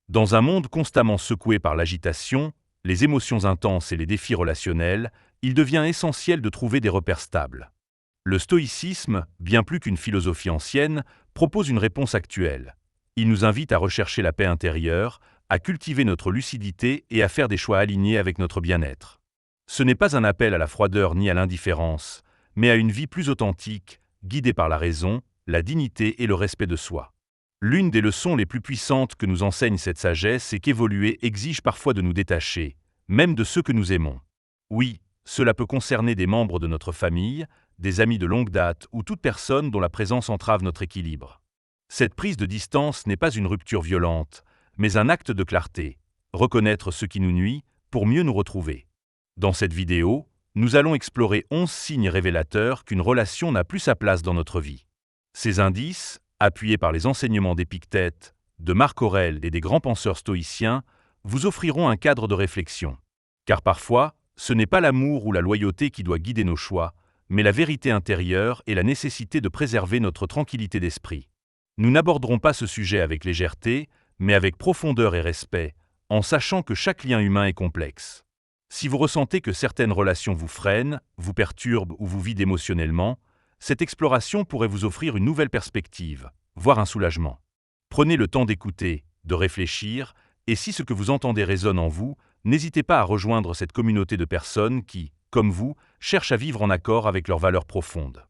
Dans un monde constamment secoué par l'agitation, les émotions intenses et les défis relationnels, il devient essentiel de trouver des repères stables. Le stoïcisme, bien plus qu'une philosophie ancienne, propose une réponse actuelle. Il nous invite à rechercher la paix intérieure, à cultiver notre lucidité et à faire des choix alignés avec notre bien-être. Ce n'est pas un appel à la froideur ni à l'indifférence, mais à une vie plus authentique, guidée par la raison, la dignité et le respect de soi. L'une des leçons les plus puissantes que nous enseigne cette sagesse est qu'évoluer exige parfois de nous détacher, même de ceux que nous aimons. Oui, cela peut concerner des membres de notre famille, des amis de longue date ou toute personne dont la présence entrave notre équilibre. Cette prise de distance n'est pas une rupture violente, mais un acte de clarté, reconnaître ce qui nous nuit pour mieux nous retrouver. Dans cette vidéo, nous allons explorer 11 signes révélateurs qu'une relation n'a plus sa place dans notre vie. Ces indices, appuyés par les enseignements d'Épictète, de Marc Aurèle et des grands penseurs stoïciens, vous offriront un cadre de réflexion. Car parfois, ce n'est pas l'amour ou la loyauté qui doit guider nos choix, mais la vérité intérieure et la nécessité de préserver notre tranquillité d'esprit. Nous n'aborderons pas ce sujet avec légèreté, mais avec profondeur et respect, en sachant que chaque lien humain est complexe. Si vous ressentez que certaines relations vous freinent, vous perturbent ou vous vident émotionnellement, cette exploration pourrait vous offrir une nouvelle perspective, voire un soulagement. Prenez le temps d'écouter, de réfléchir, et si ce que vous entendez résonne en vous, n'hésitez pas à rejoindre cette communauté de personnes qui, comme vous, cherchent à vivre en accord avec leurs valeurs profondes.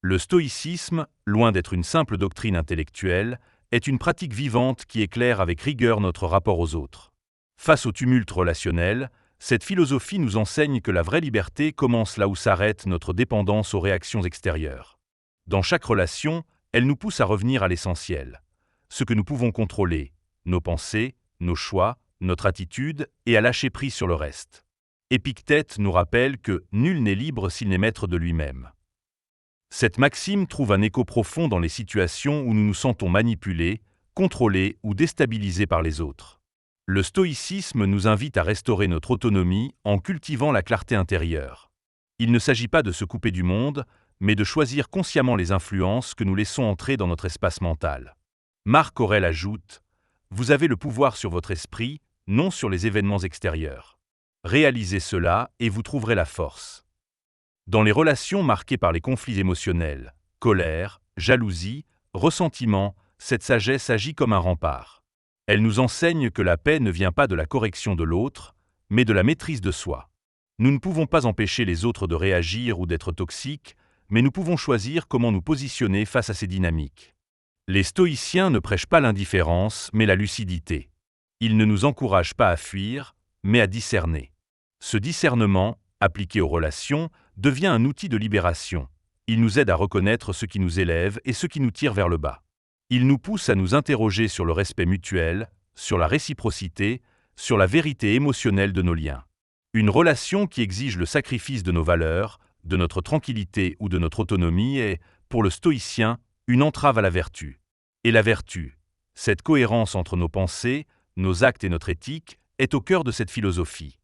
Le stoïcisme, loin d'être une simple doctrine intellectuelle, est une pratique vivante qui éclaire avec rigueur notre rapport aux autres. Face au tumulte relationnel, cette philosophie nous enseigne que la vraie liberté commence là où s'arrête notre dépendance aux réactions extérieures. Dans chaque relation, elle nous pousse à revenir à l'essentiel, ce que nous pouvons contrôler, nos pensées, nos choix, notre attitude et à lâcher prise sur le reste. Épictète nous rappelle que nul n'est libre s'il n'est maître de lui-même. Cette maxime trouve un écho profond dans les situations où nous nous sentons manipulés, contrôlés ou déstabilisés par les autres. Le stoïcisme nous invite à restaurer notre autonomie en cultivant la clarté intérieure. Il ne s'agit pas de se couper du monde, mais de choisir consciemment les influences que nous laissons entrer dans notre espace mental. Marc Aurèle ajoute « Vous avez le pouvoir sur votre esprit, non sur les événements extérieurs. Réalisez cela et vous trouverez la force. » Dans les relations marquées par les conflits émotionnels, colère, jalousie, ressentiment, cette sagesse agit comme un rempart. Elle nous enseigne que la paix ne vient pas de la correction de l'autre, mais de la maîtrise de soi. Nous ne pouvons pas empêcher les autres de réagir ou d'être toxiques, mais nous pouvons choisir comment nous positionner face à ces dynamiques. Les stoïciens ne prêchent pas l'indifférence, mais la lucidité. Ils ne nous encouragent pas à fuir, mais à discerner. Ce discernement, appliqué aux relations, devient un outil de libération. Il nous aide à reconnaître ce qui nous élève et ce qui nous tire vers le bas. Il nous pousse à nous interroger sur le respect mutuel, sur la réciprocité, sur la vérité émotionnelle de nos liens. Une relation qui exige le sacrifice de nos valeurs, de notre tranquillité ou de notre autonomie est, pour le stoïcien, une entrave à la vertu. Et la vertu, cette cohérence entre nos pensées, nos actes et notre éthique, est au cœur de cette philosophie.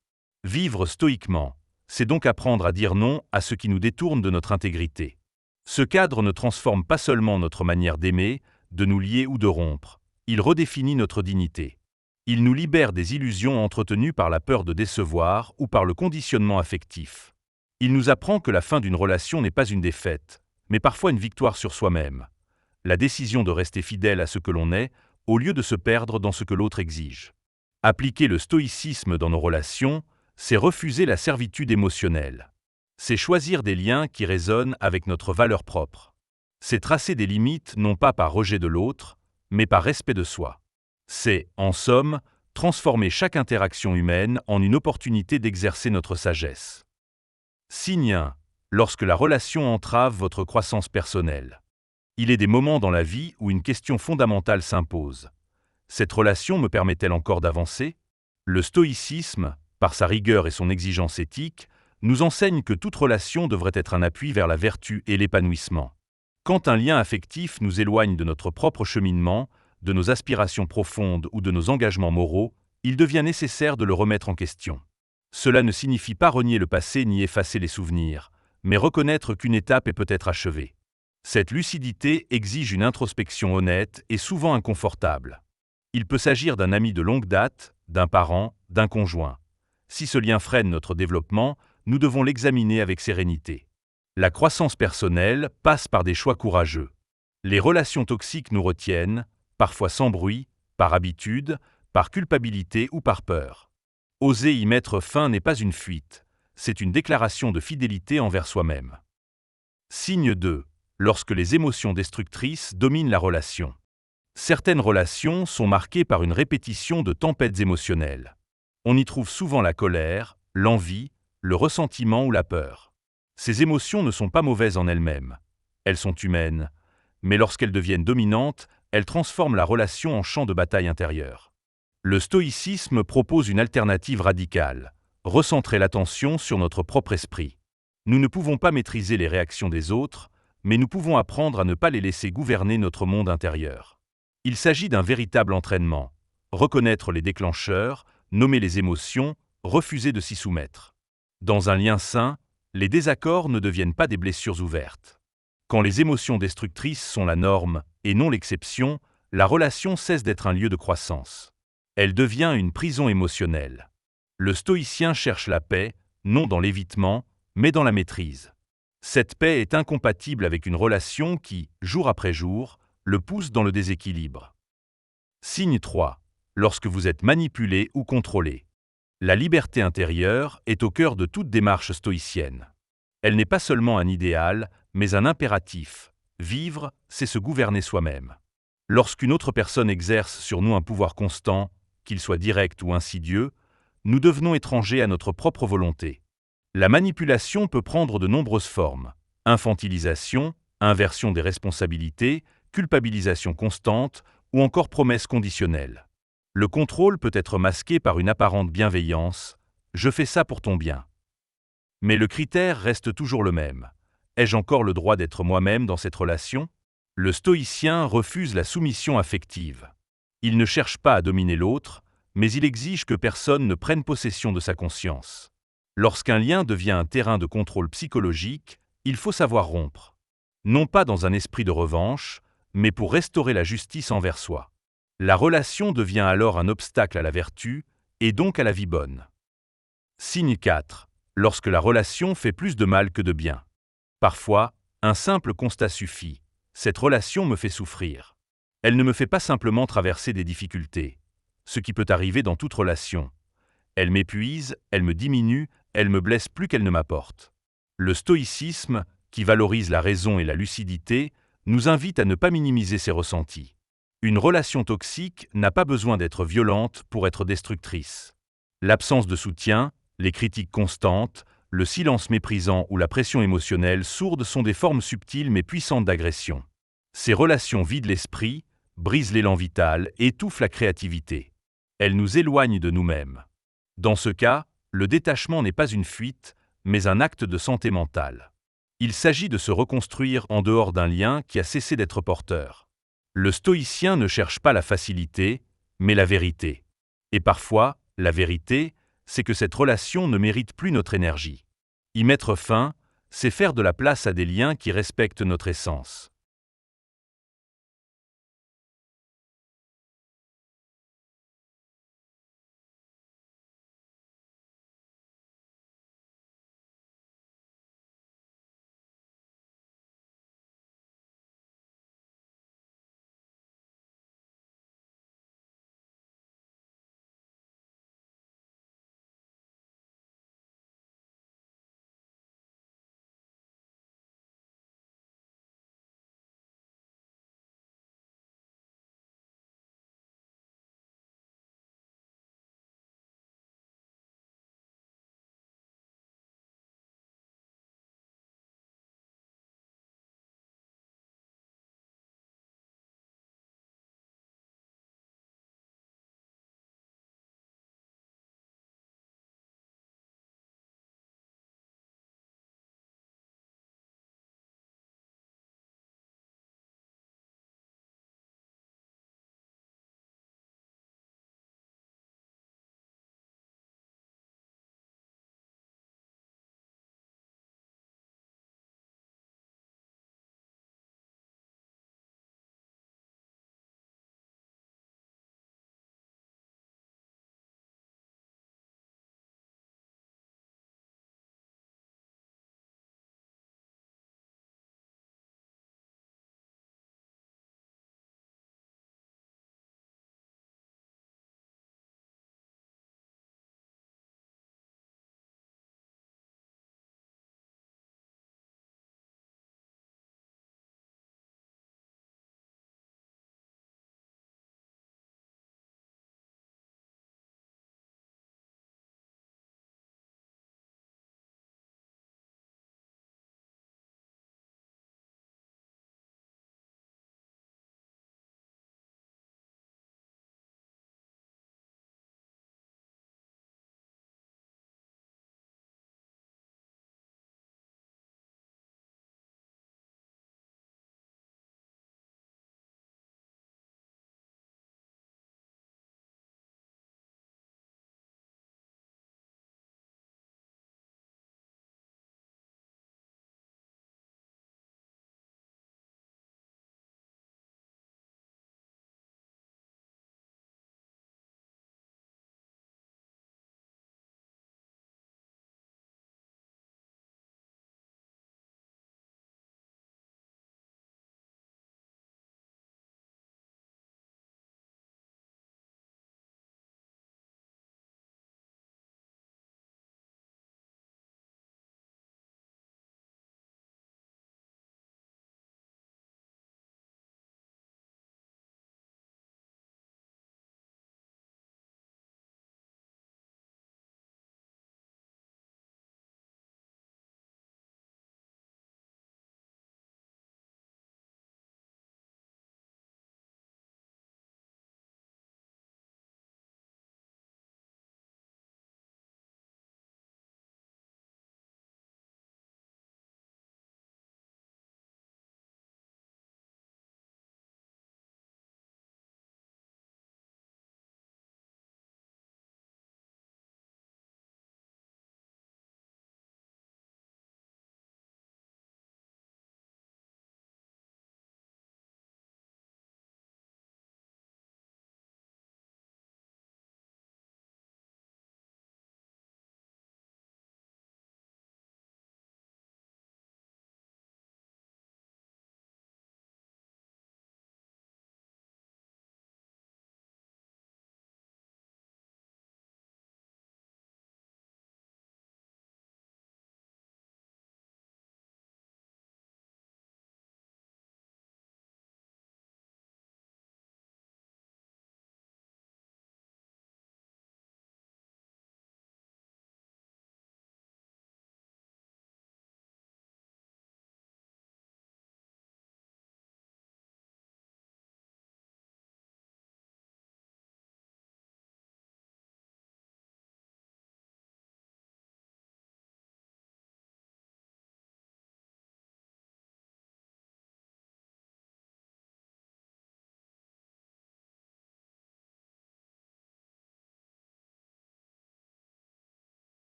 Vivre stoïquement, c'est donc apprendre à dire non à ce qui nous détourne de notre intégrité. Ce cadre ne transforme pas seulement notre manière d'aimer, de nous lier ou de rompre, il redéfinit notre dignité. Il nous libère des illusions entretenues par la peur de décevoir ou par le conditionnement affectif. Il nous apprend que la fin d'une relation n'est pas une défaite, mais parfois une victoire sur soi-même. La décision de rester fidèle à ce que l'on est, au lieu de se perdre dans ce que l'autre exige. Appliquer le stoïcisme dans nos relations, c'est refuser la servitude émotionnelle. C'est choisir des liens qui résonnent avec notre valeur propre. C'est tracer des limites non pas par rejet de l'autre, mais par respect de soi. C'est, en somme, transformer chaque interaction humaine en une opportunité d'exercer notre sagesse. Signe 1. Lorsque la relation entrave votre croissance personnelle. Il est des moments dans la vie où une question fondamentale s'impose. Cette relation me permet-elle encore d'avancer ? Le stoïcisme, par sa rigueur et son exigence éthique, nous enseigne que toute relation devrait être un appui vers la vertu et l'épanouissement. Quand un lien affectif nous éloigne de notre propre cheminement, de nos aspirations profondes ou de nos engagements moraux, il devient nécessaire de le remettre en question. Cela ne signifie pas renier le passé ni effacer les souvenirs, mais reconnaître qu'une étape est peut-être achevée. Cette lucidité exige une introspection honnête et souvent inconfortable. Il peut s'agir d'un ami de longue date, d'un parent, d'un conjoint. Si ce lien freine notre développement, nous devons l'examiner avec sérénité. La croissance personnelle passe par des choix courageux. Les relations toxiques nous retiennent, parfois sans bruit, par habitude, par culpabilité ou par peur. Oser y mettre fin n'est pas une fuite, c'est une déclaration de fidélité envers soi-même. Signe 2. Lorsque les émotions destructrices dominent la relation. Certaines relations sont marquées par une répétition de tempêtes émotionnelles. On y trouve souvent la colère, l'envie, le ressentiment ou la peur. Ces émotions ne sont pas mauvaises en elles-mêmes. Elles sont humaines, mais lorsqu'elles deviennent dominantes, elles transforment la relation en champ de bataille intérieur. Le stoïcisme propose une alternative radicale, recentrer l'attention sur notre propre esprit. Nous ne pouvons pas maîtriser les réactions des autres, mais nous pouvons apprendre à ne pas les laisser gouverner notre monde intérieur. Il s'agit d'un véritable entraînement. Reconnaître les déclencheurs, nommer les émotions, refuser de s'y soumettre. Dans un lien sain, les désaccords ne deviennent pas des blessures ouvertes. Quand les émotions destructrices sont la norme et non l'exception, la relation cesse d'être un lieu de croissance. Elle devient une prison émotionnelle. Le stoïcien cherche la paix, non dans l'évitement, mais dans la maîtrise. Cette paix est incompatible avec une relation qui, jour après jour, le pousse dans le déséquilibre. Signe 3. Lorsque vous êtes manipulé ou contrôlé. La liberté intérieure est au cœur de toute démarche stoïcienne. Elle n'est pas seulement un idéal, mais un impératif. Vivre, c'est se gouverner soi-même. Lorsqu'une autre personne exerce sur nous un pouvoir constant, qu'il soit direct ou insidieux, nous devenons étrangers à notre propre volonté. La manipulation peut prendre de nombreuses formes. Infantilisation, inversion des responsabilités, culpabilisation constante ou encore promesses conditionnelles. Le contrôle peut être masqué par une apparente bienveillance « je fais ça pour ton bien ». Mais le critère reste toujours le même. Ai-je encore le droit d'être moi-même dans cette relation ? Le stoïcien refuse la soumission affective. Il ne cherche pas à dominer l'autre, mais il exige que personne ne prenne possession de sa conscience. Lorsqu'un lien devient un terrain de contrôle psychologique, il faut savoir rompre. Non pas dans un esprit de revanche, mais pour restaurer la justice envers soi. La relation devient alors un obstacle à la vertu, et donc à la vie bonne. Signe 4. Lorsque la relation fait plus de mal que de bien. Parfois, un simple constat suffit. Cette relation me fait souffrir. Elle ne me fait pas simplement traverser des difficultés, ce qui peut arriver dans toute relation. Elle m'épuise, elle me diminue, elle me blesse plus qu'elle ne m'apporte. Le stoïcisme, qui valorise la raison et la lucidité, nous invite à ne pas minimiser ses ressentis. Une relation toxique n'a pas besoin d'être violente pour être destructrice. L'absence de soutien, les critiques constantes, le silence méprisant ou la pression émotionnelle sourde sont des formes subtiles mais puissantes d'agression. Ces relations vident l'esprit, brisent l'élan vital et étouffent la créativité. Elles nous éloignent de nous-mêmes. Dans ce cas, le détachement n'est pas une fuite, mais un acte de santé mentale. Il s'agit de se reconstruire en dehors d'un lien qui a cessé d'être porteur. Le stoïcien ne cherche pas la facilité, mais la vérité. Et parfois, la vérité, c'est que cette relation ne mérite plus notre énergie. Y mettre fin, c'est faire de la place à des liens qui respectent notre essence.